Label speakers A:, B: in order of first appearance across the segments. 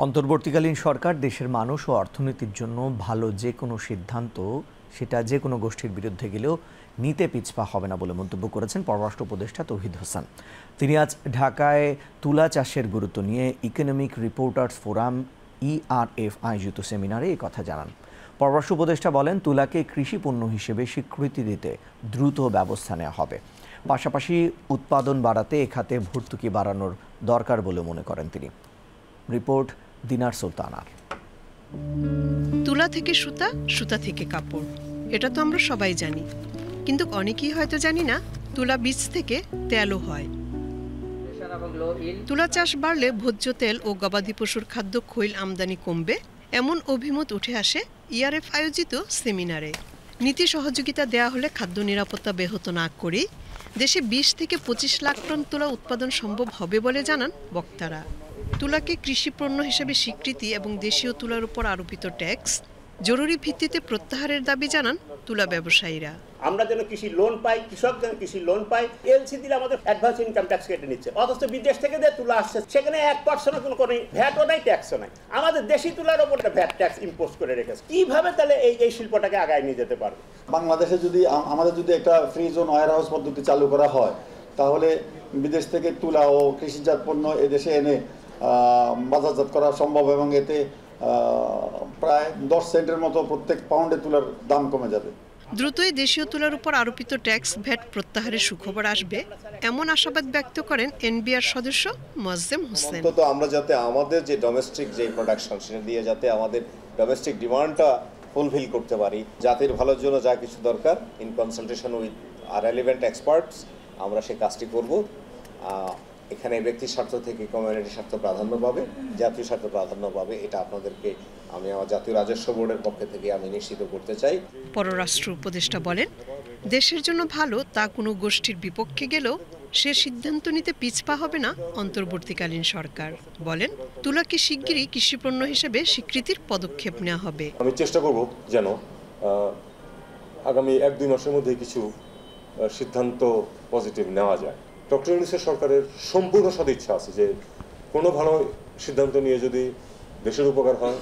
A: অন্তর্বর্তীকালীন সরকার দেশের মানুষ ও অর্থনীতির জন্য ভালো যে কোনো সিদ্ধান্ত সেটা যে কোনো গোষ্ঠীর বিরুদ্ধে গেলেও নিতে পিছপা হবে না বলে মন্তব্য করেছেন পররাষ্ট্র উপদেষ্টা তৌহিদ হোসেন। তিনি আজ ঢাকায় তুলা চাষের গুরুত্ব নিয়ে ইকোনমিক রিপোর্টার্স ফোরাম ইআরএফ আয়োজিত সেমিনারে এই কথা জানান। পররাষ্ট্র উপদেষ্টা বলেন, তুলাকে কৃষি পণ্য হিসেবে স্বীকৃতি দিতে দ্রুত ব্যবস্থা নেওয়া হবে। পাশাপাশি উৎপাদন বাড়াতে এ খাতে ভর্তুকি বাড়ানোর দরকার বলে মনে করেন তিনি। রিপোর্ট দিনার সুলতানার।
B: তুলা থেকে সুতা, সুতা থেকে কাপড়, এটা তো আমরা সবাই জানি, কিন্তু অনেকেই হয়তো জানি না তুলা বীজ থেকে তেলও হয়। তুলা চাষ বাড়লে ভোজ্য তেল ও গবাদি পশুর খাদ্য খৈল আমদানি কমবে, এমন অভিমত উঠে আসে ইআরএফ আয়োজিত সেমিনারে। নীতি সহযোগিতা দেয়া হলে খাদ্য নিরাপত্তা ব্যাহত না করেই দেশে 20 থেকে 25 লাখ টন তুলা উৎপাদন সম্ভব হবে বলে জানান বক্তারা। তুলাকে কৃষি পণ্য হিসেবে স্বীকৃতি এবং দেশীয় তুলার উপর আরোপিত ট্যাক্স জরুরি ভিত্তিতে প্রত্যাহারের দাবি জানান তুলা ব্যবসায়ীরা।
C: আমরা যেন কৃষি লোন পাই, কৃষক যেন কৃষি লোন পাই। এলসি দিলে আমাদের অ্যাডভান্স ইনকাম ট্যাক্স কেটে নিচ্ছে, অথচ বিদেশ থেকে যে তুলা আসছে সেখানে 1% কোনো ভ্যাটও নাই, ট্যাক্সও নাই। আমাদের দেশি তুলার উপর ভ্যাট ট্যাক্স ইম্পোজ করে রেখেছে। কিভাবে তাহলে এই শিল্পটাকে আগায় নিয়ে যেতে পারবে?
D: বাংলাদেশে যদি আমাদের একটা ফ্রি জোন ওয়্যার হাউস পদ্ধতি চালু করা হয়, তাহলে বিদেশ থেকে তুলা ও কৃষিজাত পণ্য এদেশে এনে বাজারজাত করা সম্ভব এবং এতে প্রায় 10 সেন্টের মতো প্রত্যেক পাউন্ডে তুলার দাম কমে যাবে।
B: দ্রুতই দেশীয় তুলার উপর আরোপিত ট্যাক্স ভ্যাট প্রত্যাহারের সুখবর আসবে, এমন আশাবাদ ব্যক্ত করেন এনবিআর সদস্য মোয়াজ্জেম হোসেন।
E: তো আমরা যাতে আমাদের যে ডোমেস্টিক যে প্রোডাকশন সেটা দিয়ে যাতে আমাদের ডোমেস্টিক ডিমান্ডটা ফুলফিল করতে পারি, জাতির ভালোর জন্য যা কিছু দরকার in consultation with relevant experts আমরা সেই কাজটি করব। এখানে ব্যক্তির স্বার্থ থেকে কমিউনিটির স্বার্থ প্রাধান্য পাবে, জাতীয় স্বার্থ প্রাধান্য পাবে, এটা আপনাদেরকে আমি আমার জাতীয় রাজস্ব বোর্ডের পক্ষ থেকে আমি নিশ্চিত করতে চাই।
B: পররাষ্ট্র উপদেষ্টা বলেন, দেশের জন্য ভালো তা কোনো গোষ্ঠীর বিপক্ষে গেলেও সে সিদ্ধান্ত নিতে পিছপা হবে না অন্তর্বর্তীকালীন সরকার। বলেন, তুলাকে শিগগিরই কৃষিপণ্য হিসেবে স্বীকৃতির পদক্ষেপ নেওয়া হবে।
F: আমি চেষ্টা করব যেন আগামী 1-2 মাসের মধ্যে কিছু সিদ্ধান্ত পজিটিভ নেওয়া যায়। ডক্টর ইউনূসের সরকারের সম্পূর্ণ সদিচ্ছা আছে যে কোনো ভালো সিদ্ধান্ত নিয়ে যদি দেশের উপকার হয়,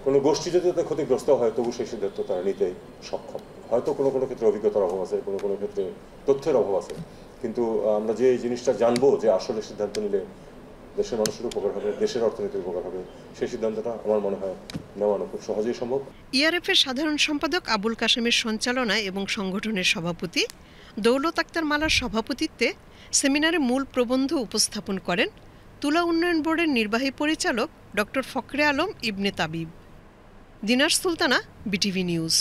F: কোনো গোষ্ঠী যদি তাতে ক্ষতিগ্রস্ত হয়, তবু সেই সিদ্ধান্ত তারা নিতে সক্ষম। হয়তো কোনো কোনো ক্ষেত্রে অভিজ্ঞতার অভাব আছে, কোনো কোনো ক্ষেত্রে তথ্যের অভাব আছে, কিন্তু আমরা যে জিনিসটা জানবো যে আসলে সিদ্ধান্ত নিলে দেশের মানুষের উপকার হবে, দেশের অর্থনীতির উপকার হবে, সেই সিদ্ধান্তটা আমার মনে হয় নেওয়ানো খুব সহজেই সম্ভব।
B: ইআরএফের সাধারণ সম্পাদক আবুল কাশেমের সঞ্চালনায় এবং সংগঠনের সভাপতি দৌলত আক্তার মালার সভাপতিত্বে সেমিনারে মূল প্রবন্ধ উপস্থাপন করেন তুলা উন্নয়ন বোর্ডের নির্বাহী পরিচালক ডক্টর ফখরে আলম ইবনে তাবিব। দিনার সুলতানা, বিটিভি নিউজ।